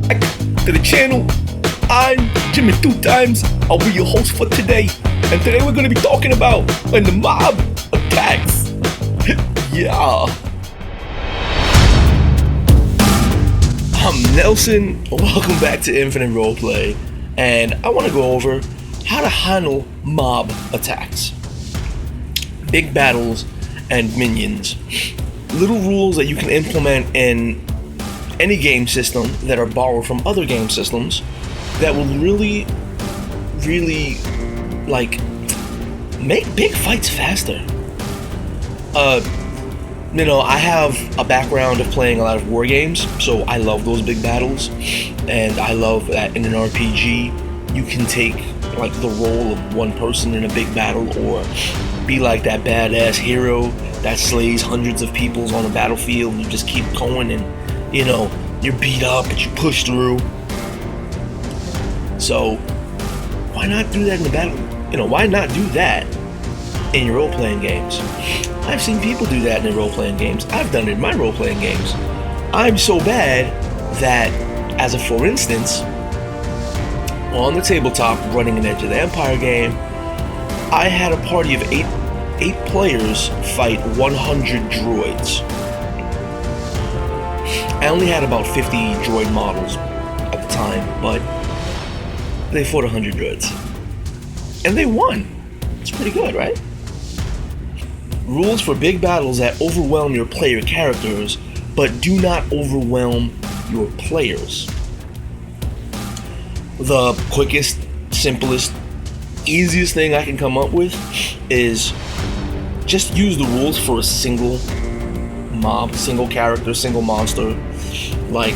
back to the channel. I'm Jimmy 2 times. I'll be your host for today. And today we're going to be talking about when the mob attacks. Yeah. I'm Nelson. Welcome back to Infinite Roleplay. And I want to go over how to handle mob attacks. Big battles and minions. Little rules that you can implement in any game system that are borrowed from other game systems that will really make big fights faster. I have a background of playing a lot of war games, so I love those big battles, and I love that in an RPG you can take like the role of one person in a big battle, or be like that badass hero that slays hundreds of people on a battlefield, and you just keep going, and you're beat up but you push through. So why not do that in the battle? Why not do that in your role-playing games? I've seen people do that in their role-playing games. I've done it in my role-playing games. I'm so bad that, as a for instance, on the tabletop running an Edge of the Empire game, I had a party of eight players fight 100 droids. I only had about 50 droid models at the time, but they fought 100 droids. And they won. It's pretty good, right? Rules for big battles that overwhelm your player characters, but do not overwhelm your players. The quickest, simplest, easiest thing I can come up with is just use the rules for a single mob, single character, single monster. Like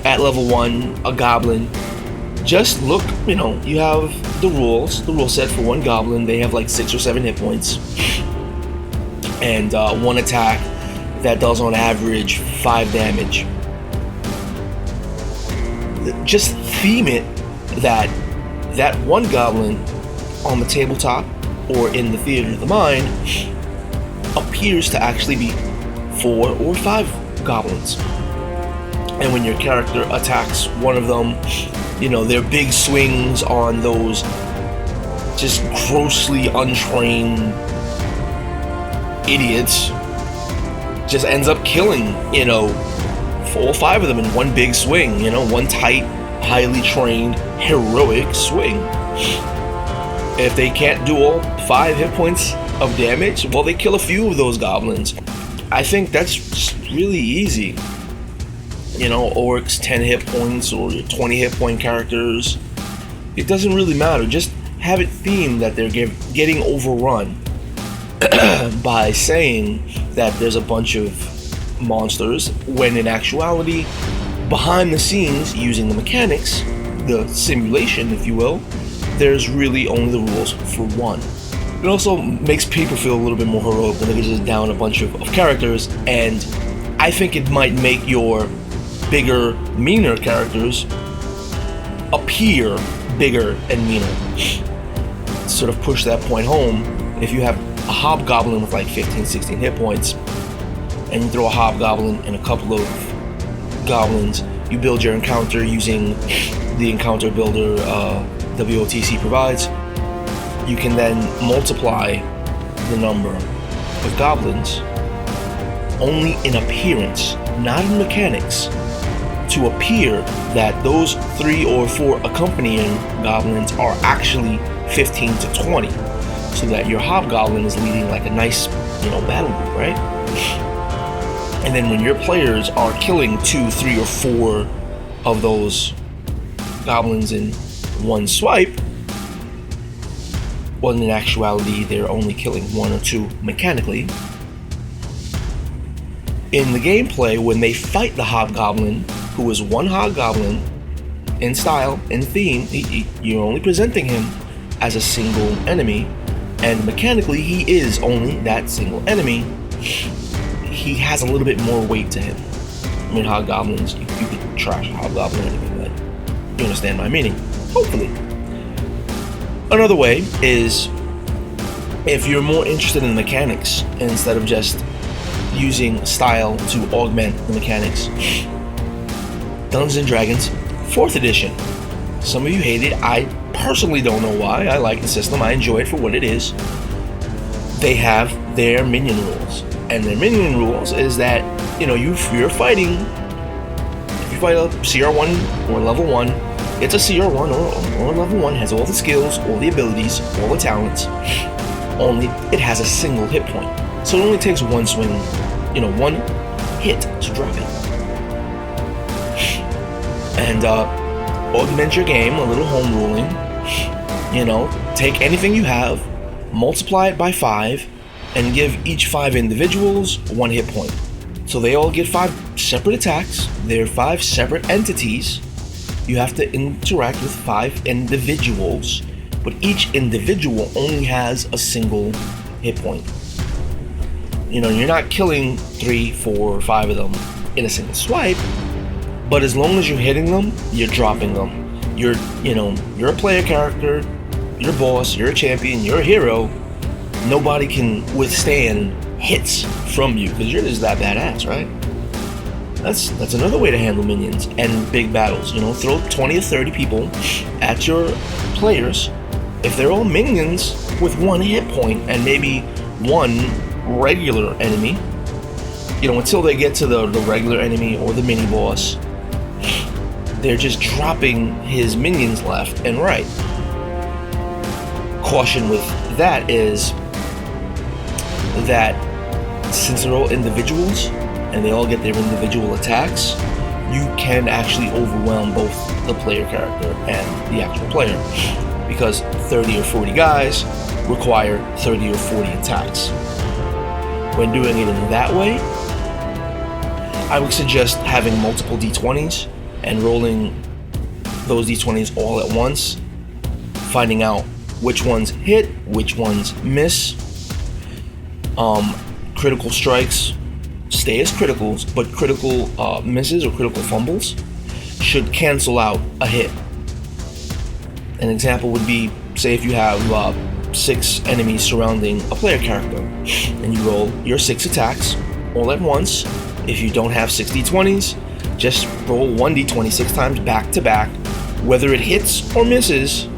at level 1, a goblin. Just look, you have the rule set for one goblin. They have like 6 or 7 hit points, and one attack that does on average 5 damage. Just theme it that one goblin on the tabletop or in the theater of the mind appears to actually be 4 or 5 goblins. And when your character attacks one of them, their big swings on those just grossly untrained idiots just ends up killing, 4 or 5 of them in one big swing, one tight, highly trained, heroic swing. If they can't do all 5 hit points of damage, well, they kill a few of those goblins. I think that's just really easy. Orcs 10 hit points or 20 hit point characters. It doesn't really matter. Just have it themed that they're getting overrun by saying that there's a bunch of monsters, when in actuality, behind the scenes, using the mechanics, the simulation, if you will, there's really only the rules for one. It also makes people feel a little bit more heroic when they can just down a bunch of characters, and I think it might make your bigger, meaner characters appear bigger and meaner. Sort of push that point home. If you have a hobgoblin with like 15, 16 hit points, and you throw a hobgoblin and a couple of goblins, you build your encounter using the encounter builder WOTC provides. You can then multiply the number of goblins only in appearance, not in mechanics, to appear that those 3 or 4 accompanying goblins are actually 15 to 20, so that your hobgoblin is leading like a nice, battle group, right? And then when your players are killing 2, 3, or 4 of those goblins in one swipe, when in actuality they're only killing 1 or 2 mechanically, in the gameplay, when they fight the hobgoblin, who is one hobgoblin in style, in theme, you're only presenting him as a single enemy, and mechanically he is only that single enemy. He has a little bit more weight to him. I mean, hobgoblins, you could trash a hobgoblin anyway, but you understand my meaning, hopefully. Another way is, if you're more interested in the mechanics instead of just using style to augment the mechanics, Dungeons & Dragons 4th edition. Some of you hate it. I personally don't know why. I like the system. I enjoy it for what it is. They have their minion rules. And their minion rules is that, you're fighting. If you fight a CR1 or level 1, it's a CR1 or level 1, has all the skills, all the abilities, all the talents. Only it has a single hit point. So it only takes one swing, one hit to drop it. And augment your game, a little home ruling. Take anything you have, multiply it by 5, and give each 5 individuals 1 hit point. So they all get 5 separate attacks. They're 5 separate entities. You have to interact with 5 individuals, but each individual only has a single hit point. You're not killing 3, 4, 5 of them in a single swipe, but as long as you're hitting them, you're dropping them. You're a player character, you're a boss, you're a champion, you're a hero. Nobody can withstand hits from you because you're just that badass, right? That's another way to handle minions and big battles. Throw 20 or 30 people at your players. If they're all minions with 1 hit point and maybe 1 regular enemy, until they get to the regular enemy or the mini boss, they're just dropping his minions left and right. Caution with that is that since they're all individuals and they all get their individual attacks, you can actually overwhelm both the player character and the actual player, because 30 or 40 guys require 30 or 40 attacks. When doing it in that way, I would suggest having multiple d20s and rolling those d20s all at once, finding out which ones hit, which ones miss. Critical strikes stay as criticals, but critical misses or critical fumbles should cancel out a hit. An example would be, say if you have 6 enemies surrounding a player character, and you roll your 6 attacks all at once. If you don't have 6 d20s, just roll 1 d20 6 times back to back. Whether it hits or misses,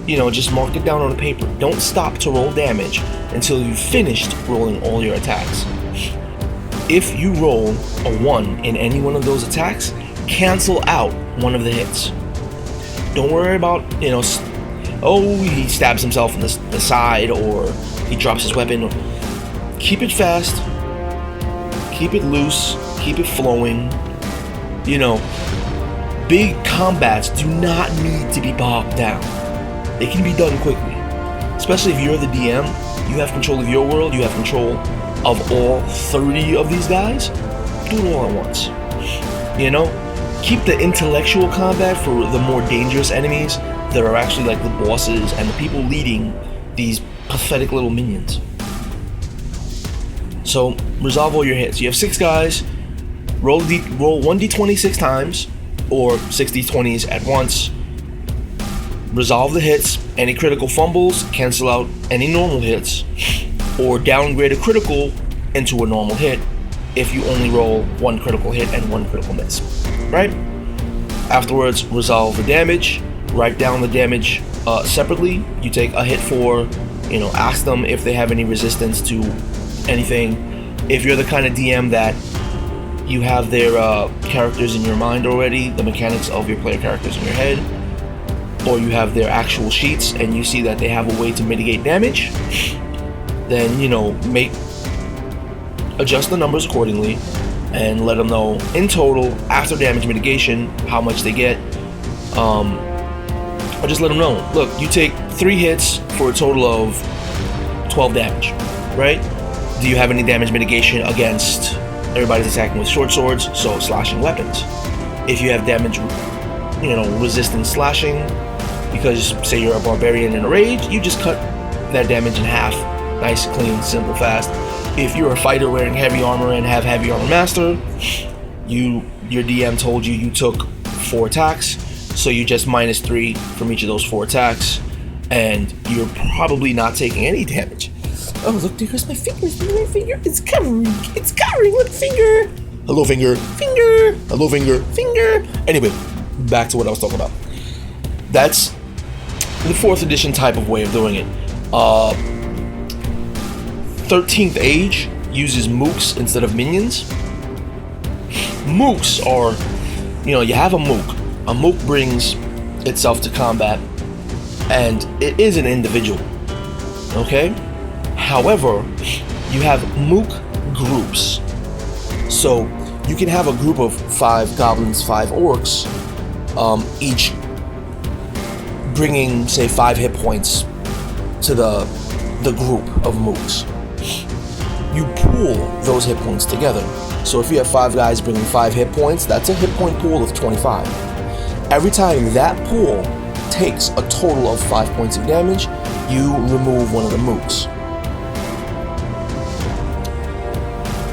just mark it down on the paper. Don't stop to roll damage until you've finished rolling all your attacks. If you roll a 1 in any one of those attacks, cancel out one of the hits. Don't worry about, he stabs himself in the side, or he drops his weapon. Keep it fast, keep it loose, keep it flowing. Big combats do not need to be bogged down. They can be done quickly. Especially if you're the DM, you have control of your world, you have control of all 30 of these guys. Do it all at once. Keep the intellectual combat for the more dangerous enemies that are actually like the bosses and the people leading these pathetic little minions. So resolve all your hits. You have 6 guys. Roll 1 d20 6 times, or 6 d20s at once. Resolve the hits. Any critical fumbles, cancel out any normal hits, or downgrade a critical into a normal hit if you only roll 1 critical hit and 1 critical miss. Right? Afterwards, resolve the damage. Write down the damage separately. You take a hit for, ask them if they have any resistance to anything. If you're the kind of DM that you have their characters in your mind already, the mechanics of your player characters in your head, or you have their actual sheets and you see that they have a way to mitigate damage, then adjust the numbers accordingly and let them know in total after damage mitigation how much they get. Or just let them know, look, you take 3 hits for a total of 12 damage, right? Do you have any damage mitigation against everybody's attacking with short swords, so slashing weapons? If you have damage, resistance slashing, because say you're a barbarian in a rage, you just cut that damage in half. Nice, clean, simple, fast. If you're a fighter wearing heavy armor and have heavy armor master, your DM told you took 4 attacks, so you just minus 3 from each of those 4 attacks, and you're probably not taking any damage. Oh, look, there's my finger. It's covering with finger. Hello, finger. Finger. Hello, finger. Finger. Anyway, back to what I was talking about. That's the 4th edition type of way of doing it. 13th Age uses mooks instead of minions. Mooks are, you have a mook. A mook brings itself to combat, and it is an individual. Okay? However, you have mook groups. So you can have a group of 5 goblins, 5 orcs, each bringing, say, 5 hit points to the group of mooks. You pool those hit points together. So if you have 5 guys bringing 5 hit points, that's a hit point pool of 25. Every time that pool takes a total of 5 points of damage, you remove one of the mooks.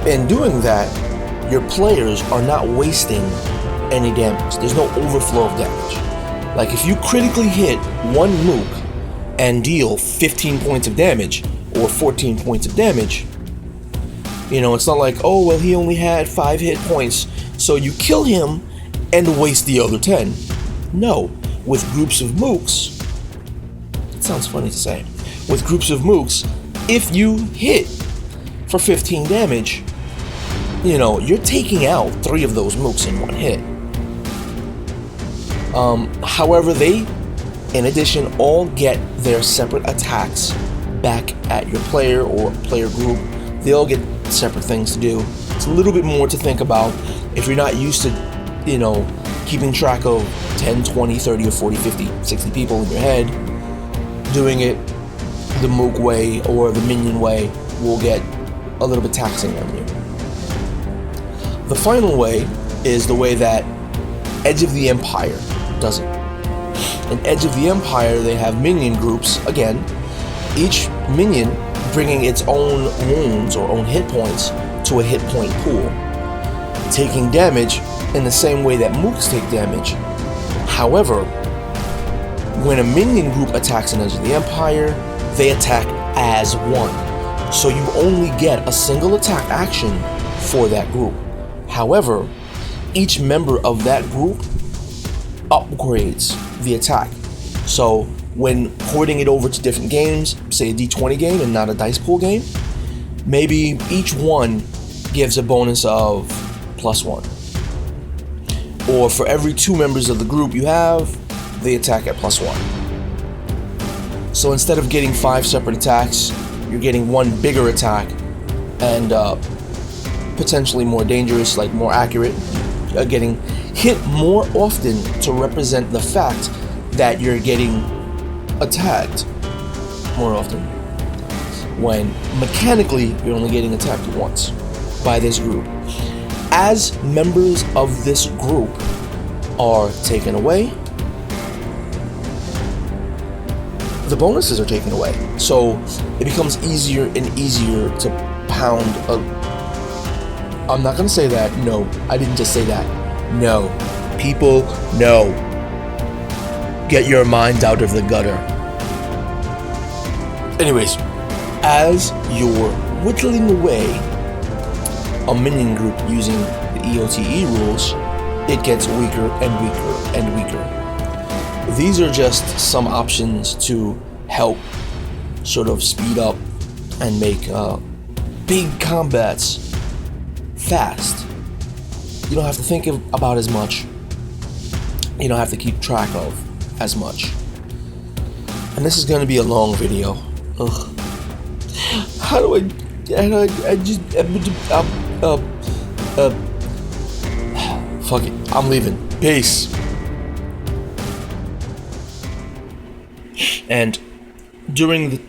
In doing that, your players are not wasting any damage. There's no overflow of damage. Like if you critically hit one mook and deal 15 points of damage or 14 points of damage, it's not like, oh, well, he only had 5 hit points, so you kill him and waste the other 10. No, with groups of mooks, it sounds funny to say, with groups of mooks, if you hit for 15 damage, you're taking out 3 of those mooks in one hit. However, they, in addition, all get their separate attacks back at your player or player group. They all get separate things to do. It's a little bit more to think about if you're not used to, keeping track of 10, 20, 30, or 40, 50, 60 people in your head. Doing it the mook way or the minion way will get a little bit taxing on you. The final way is the way that Edge of the Empire does it. In Edge of the Empire, they have minion groups, again, each minion bringing its own wounds or own hit points to a hit point pool, taking damage in the same way that mooks take damage. However, when a minion group attacks in Edge of the Empire, they attack as one. So you only get a single attack action for that group. However, each member of that group upgrades the attack. So when porting it over to different games, say a D20 game and not a dice pool game, maybe each one gives a bonus of +1. Or for every 2 members of the group you have, they attack at +1. So instead of getting 5 separate attacks, you're getting one bigger attack and potentially more dangerous, like more accurate, getting hit more often to represent the fact that you're getting attacked more often, when mechanically you're only getting attacked once by this group. As members of this group are taken away, the bonuses are taken away. So it becomes easier and easier to pound I'm not gonna say that. No, I didn't just say that. No. People, no. Get your minds out of the gutter. Anyways, as you're whittling away a minion group using the EOTE rules, it gets weaker and weaker and weaker. These are just some options to help sort of speed up and make big combats fast. You don't have to think about as much. You don't have to keep track of as much. And this is going to be a long video. Ugh. How do I just fuck it. I'm leaving. Peace. And during the